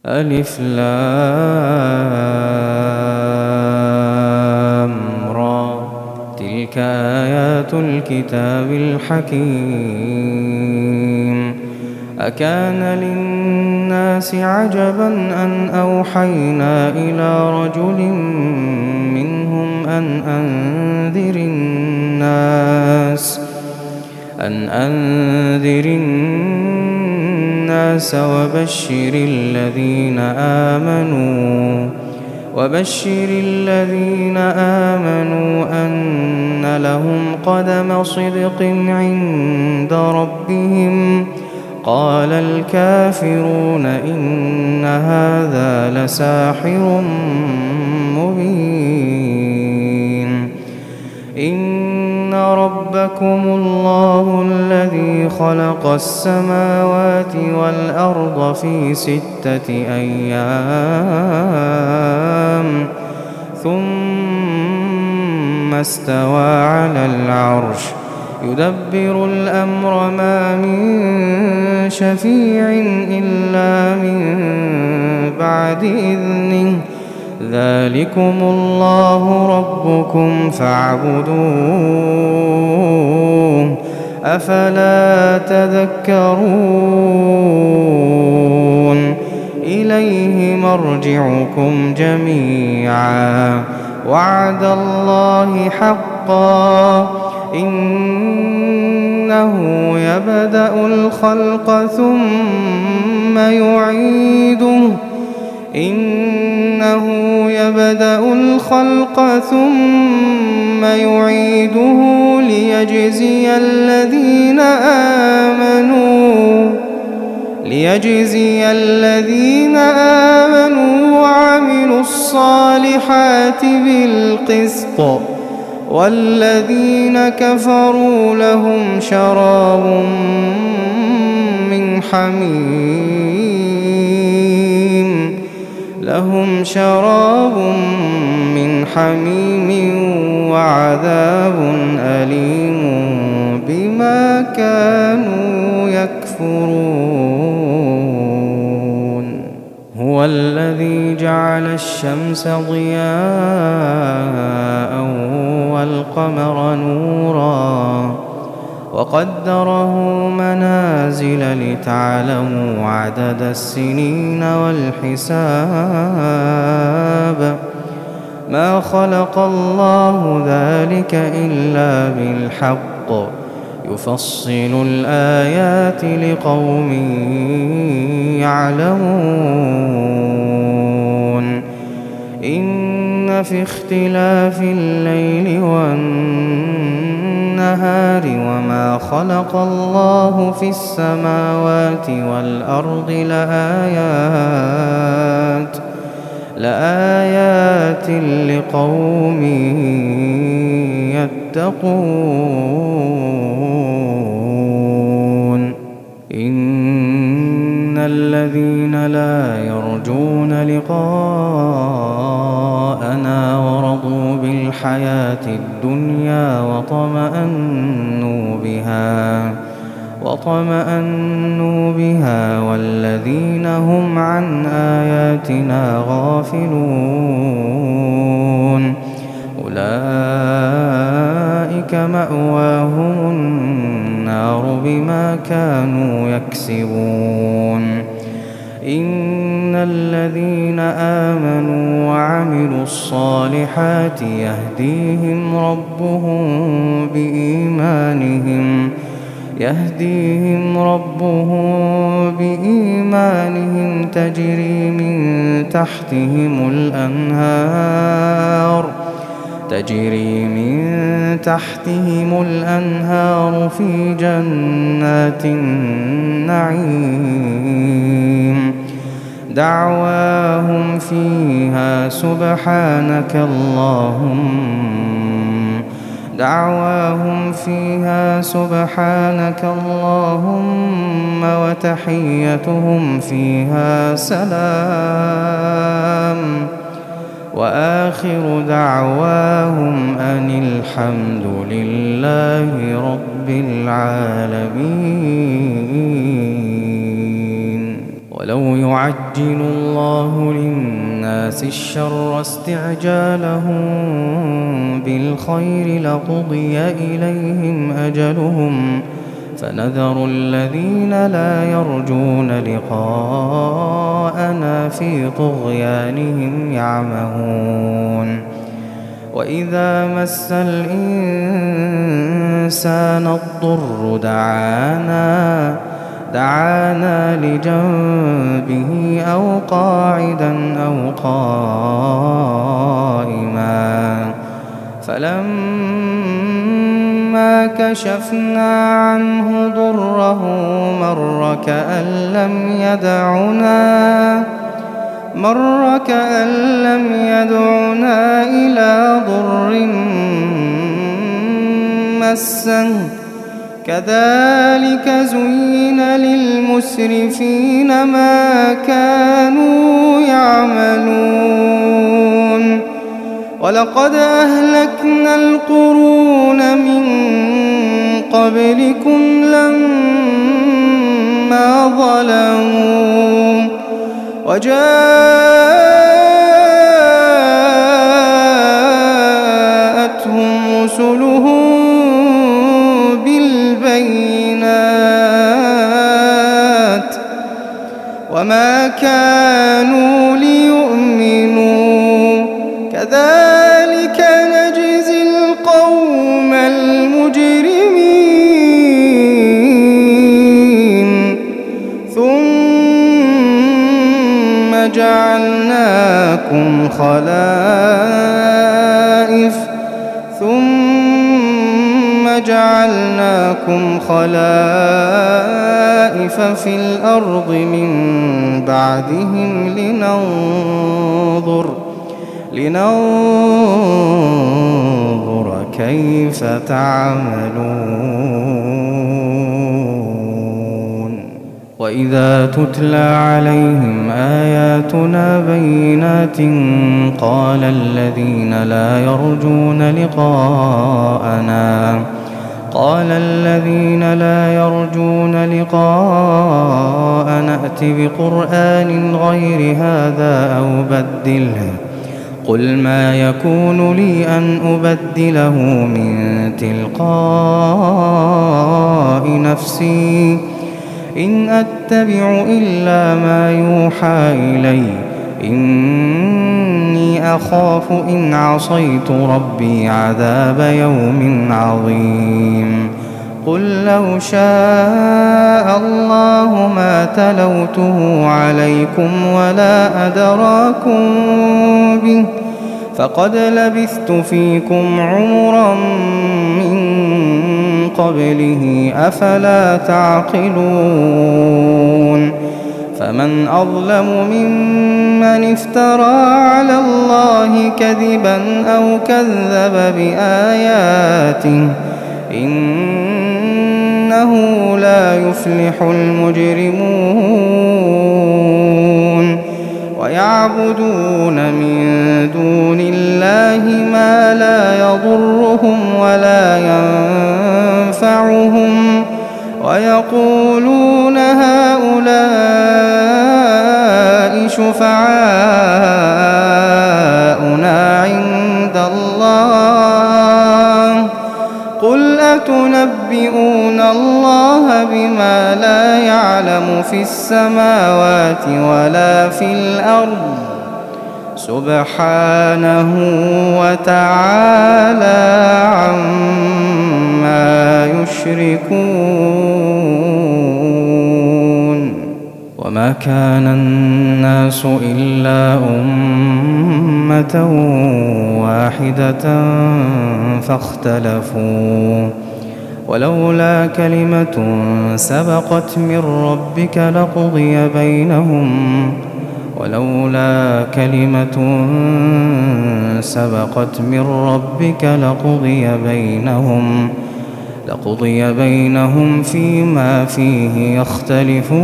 ألف لام را. تلك آيات الكتاب الحكيم. أكان للناس عجبا أن أوحينا إلى رجل منهم أن أنذر الناس وبشر الذين آمنوا أن لهم قدم صدق عند ربهم. قال الكافرون إن هذا لساحر مبين. إن ربكم الله الذي خلق السماوات والأرض في 6 أيام ثم استوى على العرش يدبر الأمر ما من شفيع إلا من بعد إذنه. ذلكم الله ربكم فاعبدوه أفلا تذكرون. إليه مرجعكم جميعا وعد الله حقا. إنه يبدأ الخلق ثم يعيده ليجزي الذين آمنوا وعملوا الصالحات بالقسط. والذين كفروا لهم شراب من حميم وعذاب أليم بما كانوا يكفرون. هو الذي جعل الشمس ضياء والقمر نورا وقدره منازل لتعلموا عدد السنين والحساب. ما خلق الله ذلك إلا بالحق يفصل الآيات لقوم يعلمون. إن في اختلاف الليل والنهار وما خلق الله في السماوات والأرض لآيات لقوم يتقون. إن الذين لا يرجون لقاءنا ورضوا بالحياة الدنيا وطمأنوا بها والذين هم عن آياتنا غافلون أولئك مأواهم النار بما كانوا يكسبون. إن الذين آمنوا وعملوا الصالحات يهديهم ربهم تجري من تحتهم الأنهار في جنات النعيم. دعواهم فيها سبحانك اللهم وتحيتهم فيها سلام وآخر دعواهم أن الحمد لله رب العالمين. ولو يعجل الله للناس الشر استعجالهم بالخير لقضي إليهم أجلهم فنذر الذين لا يرجون لقاءنا في طغيانهم يعمهون وإذا مس الإنسان الضر دعانا لجنبه أو قاعدا أو قائما فلما كشفنا عنه ضره مر كأن لم يدعنا إلى ضر مسه كذلك زين للمسرفين ما كانوا يعملون ولقد أهلكنا القرون من قبلكم لما ظلموا وجاءتهم رسلهم بالبينات وما كانوا ليؤمنوا كذلك نجزي القوم المجرمين ثم جعلناكم خلائف في الأرض من بعدهم لننظر كيف تعملون وإذا تتلى عليهم آياتنا بينات قال الذين لا يرجون لقاءنا ائت بقرآن غير هذا أو بدله قل ما يكون لي أن أبدله من تلقاء نفسي إن أتبع إلا ما يوحى إلي إني أخاف إن عصيت ربي عذاب يوم عظيم قل لو شاء الله ما تلوته عليكم ولا أدراكم به فقد لبثت فيكم عمرا من قبله أفلا تعقلون فمن أظلم ممن افترى على الله كذبا أو كذب بآياته إنه لا يفلح المجرمون ويعبدون من دون الله ما لا يضرهم ولا ينفعهم ويقولون هؤلاء شفعاؤنا عند الله قل أتنبئون الله بما لا يعلم في السماوات ولا في الأرض سبحانه وتعالى عما يشركون وما كان الناس إلا أمة واحدة فاختلفوا ولولا كلمة سبقت من ربك لقضي بينهم فيما فيه يختلفون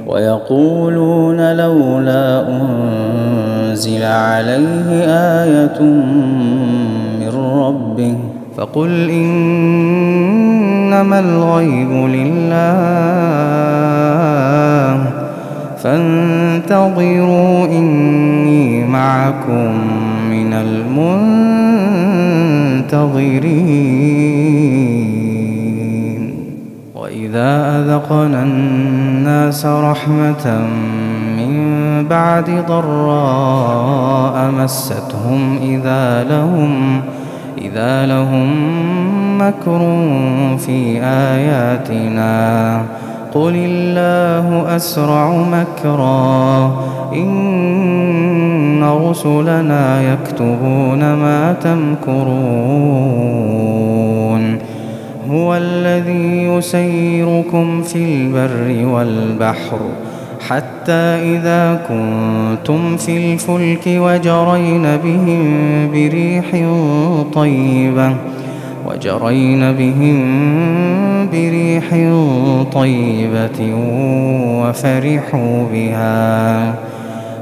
ويقولون لولا أنزل عليه آية من ربه فقل إن إنما الغيب لله فانتظروا إني معكم من المنتظرين وإذا أذقنا الناس رحمة من بعد ضراء مستهم إذا لهم مكر في آياتنا قل الله أسرع مكرا إن رسلنا يكتبون ما تمكرون هو الذي يسيركم في البر والبحر حتى إذا كنتم في الفلك وجرين بهم بريح طيبة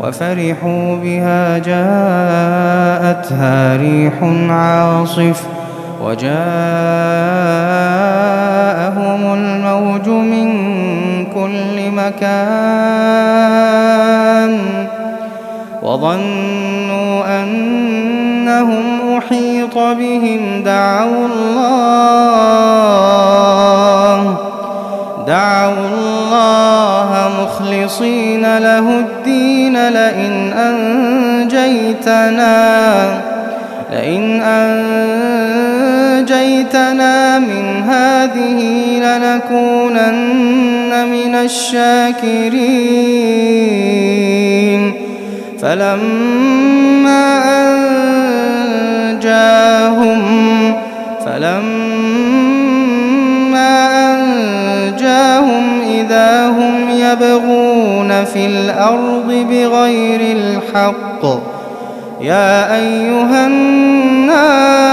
وفرحوا بها جاءتها ريح عاصف وجاءهم الموج من كل مكان وظنوا أنهم أحيط بهم دعوا الله مخلصين له الدين لئن أنجيتنا من هذه لنكونن من الشاكرين فلما أنجاهم إذا هم يبغون في الأرض بغير الحق يا أيها الناس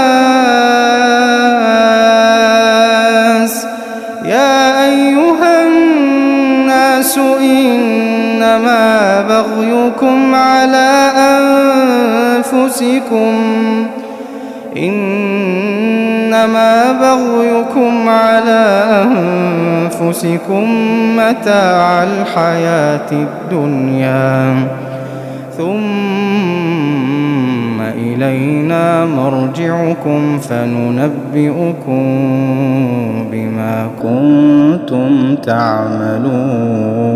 إنما بغيكم على أنفسكم متاع الحياة الدنيا ثم إلينا مرجعكم فننبئكم بما كنتم تعملون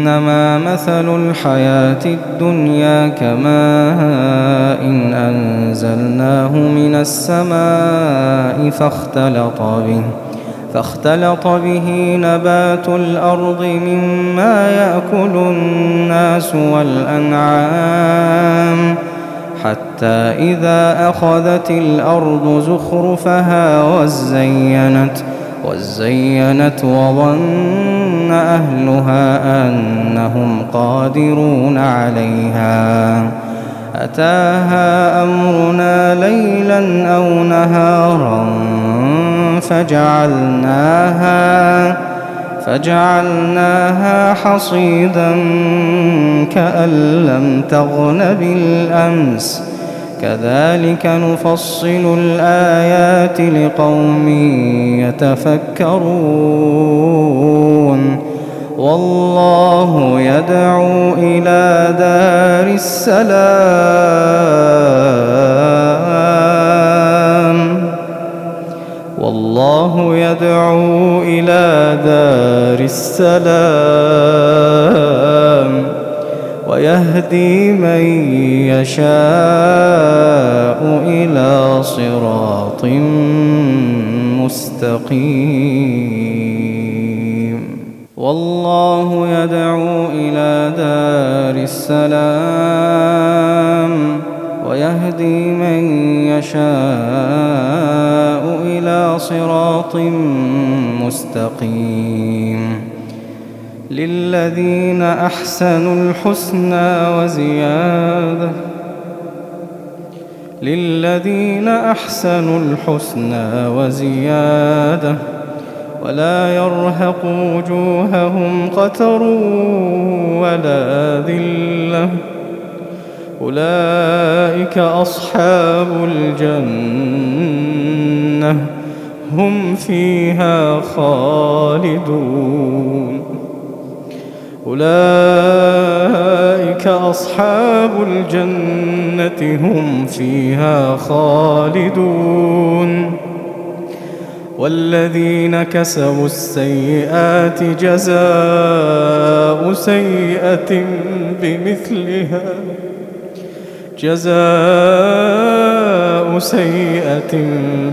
إنما مثل الحياة الدنيا كماء إن أنزلناه من السماء فاختلط به نبات الأرض مما يأكل الناس والأنعام حتى إذا أخذت الأرض زخرفها وزينت وظن أهلها أنهم قادرون عليها أتاها أمرنا ليلا أو نهارا فجعلناها حصيدا كأن لم تغن بالأمس كذلك نفصل الآيات لقوم يتفكرون والله يدعو إلى دار السلام ويهدي من يشاء إلى صراط مستقيم والله يدعو إلى دار السلام ويهدي من يشاء إلى صراط مستقيم للذين أحسنوا الحسنى وزيادة ولا يرهق وجوههم قتر ولا ذلة أولئك أصحاب الجنة هم فيها خالدون. أولئك أصحاب الجنة هم فيها خالدون. والذين كسبوا السيئات جزاء سيئة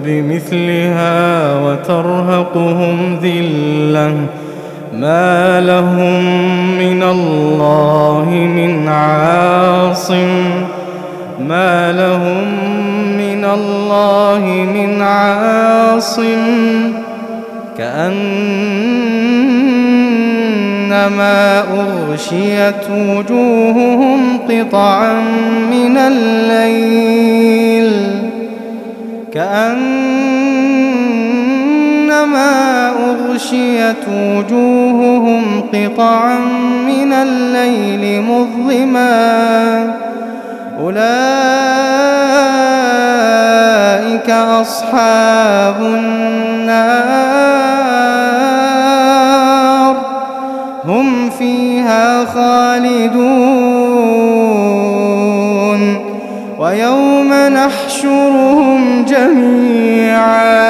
بمثلها وترهقهم ذلة ما لهم من الله من عاصم كأنما أغشيت وجوههم قطعا من الليل مظلما أولئك أصحاب النار هم فيها خالدون. ويوم نحشرهم جميعا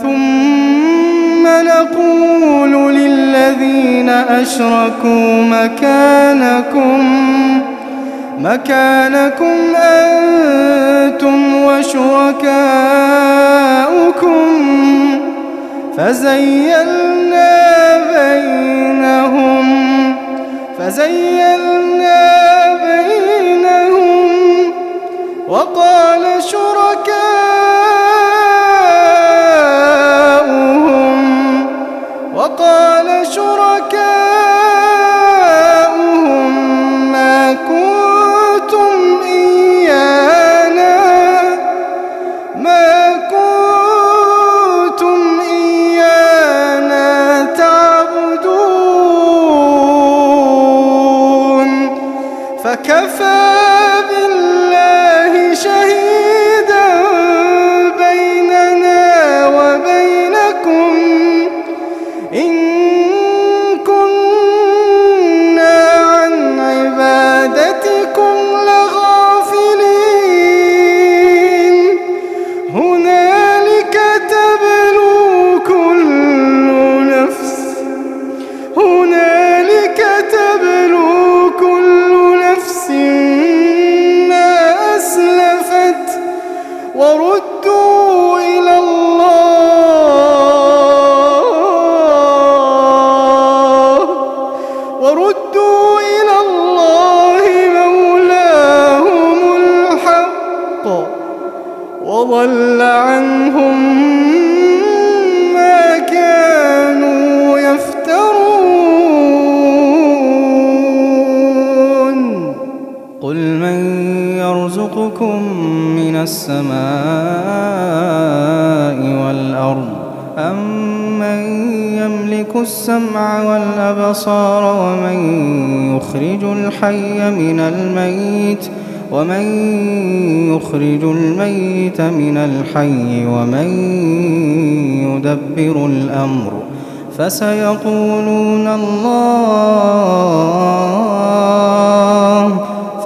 ثم نقول للذين أشركوا مكانكم أنتم وشركاؤكم فزيلنا بينهم وقال شركاؤهم ما كنتم إيانا تعبدون فكفى بالله شهيدا بيننا وبينكم إن كنا عن عبادتكم لغافلين. هنالك تبلو كل نفس ما أسلفت وردوا إلى الله مولاهم الحق وضل عنهم ما كانوا يفترون. قل من يرزقكم من السماء والأرض أمن يملك السمع والأبصار ومن يخرج الميت من الحي ومن يدبر الأمر فسيقولون الله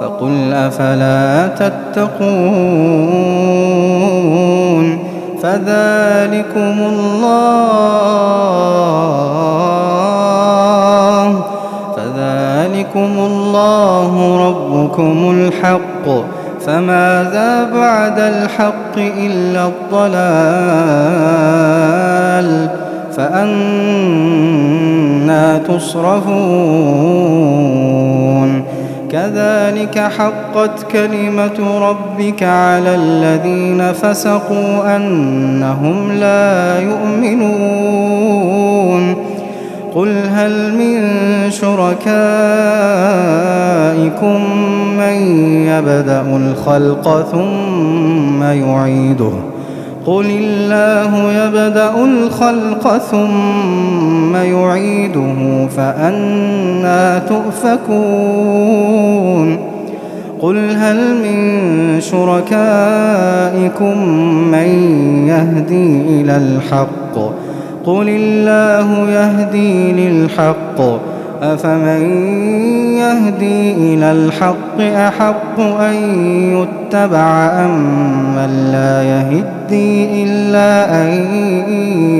فقل أفلا تتقون. فذلكم الله ربكم الحق فماذا بعد الحق إلا الضلال فأنى تصرفون. كذلك حقت كلمة ربك على الذين فسقوا أنهم لا يؤمنون. قل هل من شركائكم من يبدأ الخلق ثم يعيده قل الله يبدأ الخلق ثم يعيده فأنى تؤفكون. قل هل من شركائكم من يهدي إلى الحق قل الله يهدي للحق أفمن يهدي إلى الحق أحق أن يتبع أم من لا يهدي إلا أن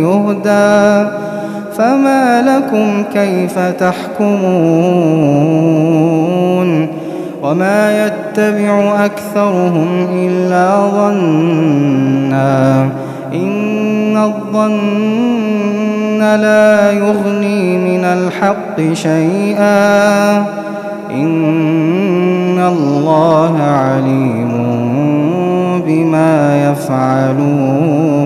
يهدى فما لكم كيف تحكمون وما يتبع أكثرهم إلا ظنا إن الظن لا يغني من الحق شيئا إن الله عليم بما يفعلون